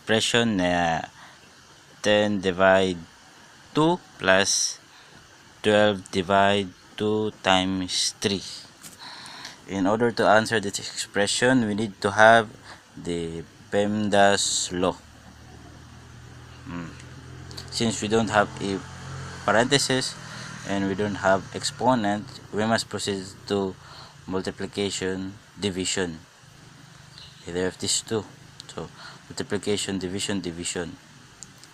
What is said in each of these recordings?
expression na 10 divide 2 plus 12 divide 2 times 3. In order to answer this expression, we need to have the PEMDAS law. Since we don't have a parenthesis and we don't have exponent, we must proceed to multiplication, division. Either of these two. So, multiplication, division, division.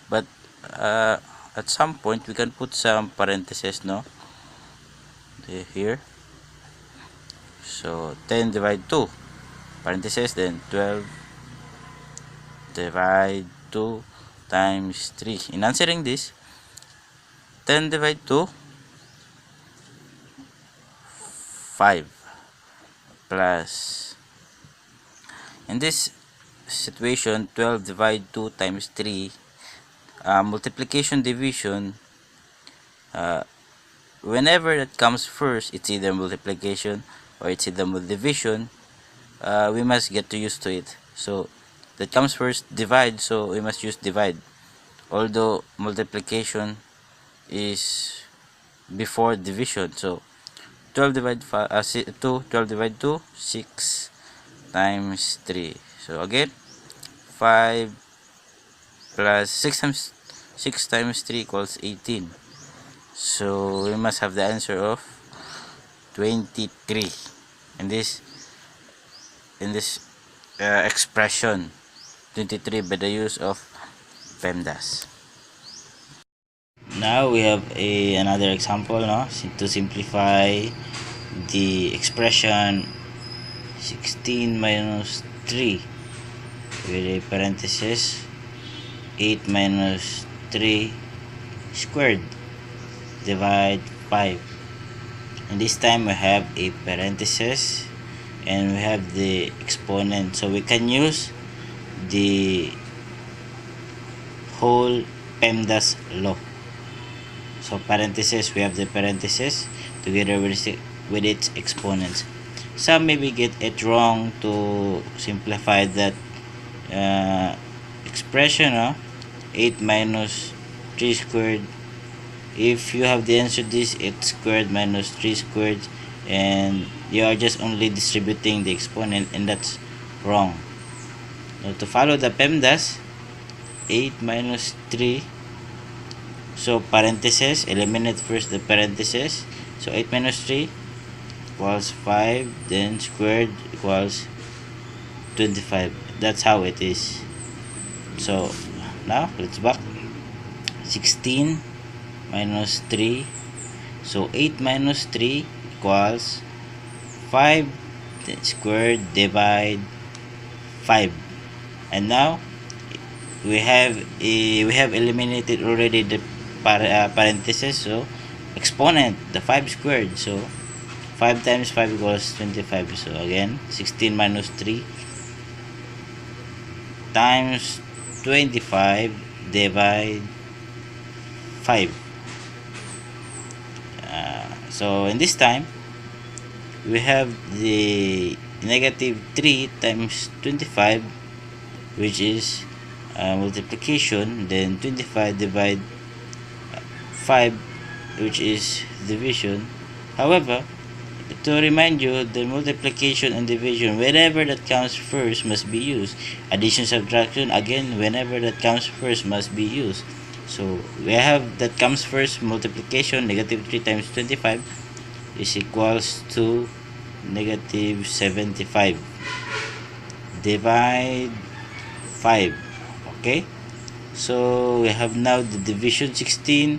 But at some point, we can put some parentheses, no? Here. So, 10 divide 2. Parentheses, then 12 divide 2 times 3. In answering this, 10 divide 2, 5 plus, in this situation, 12 divide 2 times 3, multiplication, division, whenever that comes first, it's either multiplication or it's either division, we must get used to it. So that comes first, divide, so we must use divide, although multiplication is before division. So 12 divide 12 divide 2, 6 times 3. So again, 5 plus 6 times 3 equals 18. So we must have the answer of 23 in this expression, 23, by the use of PEMDAS. Now we have another example, no? To simplify the expression 16 minus 3 with a parenthesis 8 minus 3 squared divide 5. And this time we have a parenthesis and we have the exponent, so we can use the whole PEMDAS law. So parenthesis, we have the parenthesis together with its exponents. Some maybe get it wrong to simplify that expression, 8 minus 3 squared. If you have the answer this, 8 squared minus 3 squared, and you are just only distributing the exponent, and that's wrong. Now to follow the PEMDAS, 8 minus 3, so parenthesis, eliminate first the parenthesis, so 8 minus 3 equals 5, then squared equals 25. That's how it is. So now let's back. 16 minus 3, so 8 minus 3 equals 5, then squared divide 5. And now we have eliminated already the parenthesis, so exponent, the 5 squared, so 5 times 5 equals 25. So again, 16 minus 3 times 25 divide 5. So in this time, we have the negative 3 times 25, which is multiplication, then 25 divide 5, which is division. However, to remind you, the multiplication and division, whenever that comes first, must be used. Addition, subtraction, again, whenever that comes first, must be used. So we have that comes first, multiplication, negative 3 times 25 is equals to negative 75. Divide 5. Okay, so we have now the division 16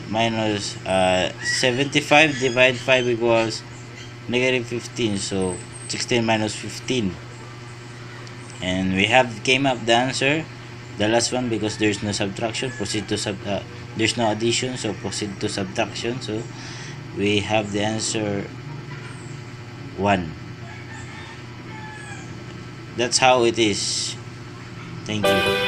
minus 75 divide 5 equals negative 15. So 16 minus 15, and we have came up the answer, the last one, because there's no subtraction, proceed to there's no addition, so proceed to subtraction. So we have the answer 1. That's how it is. Thank you.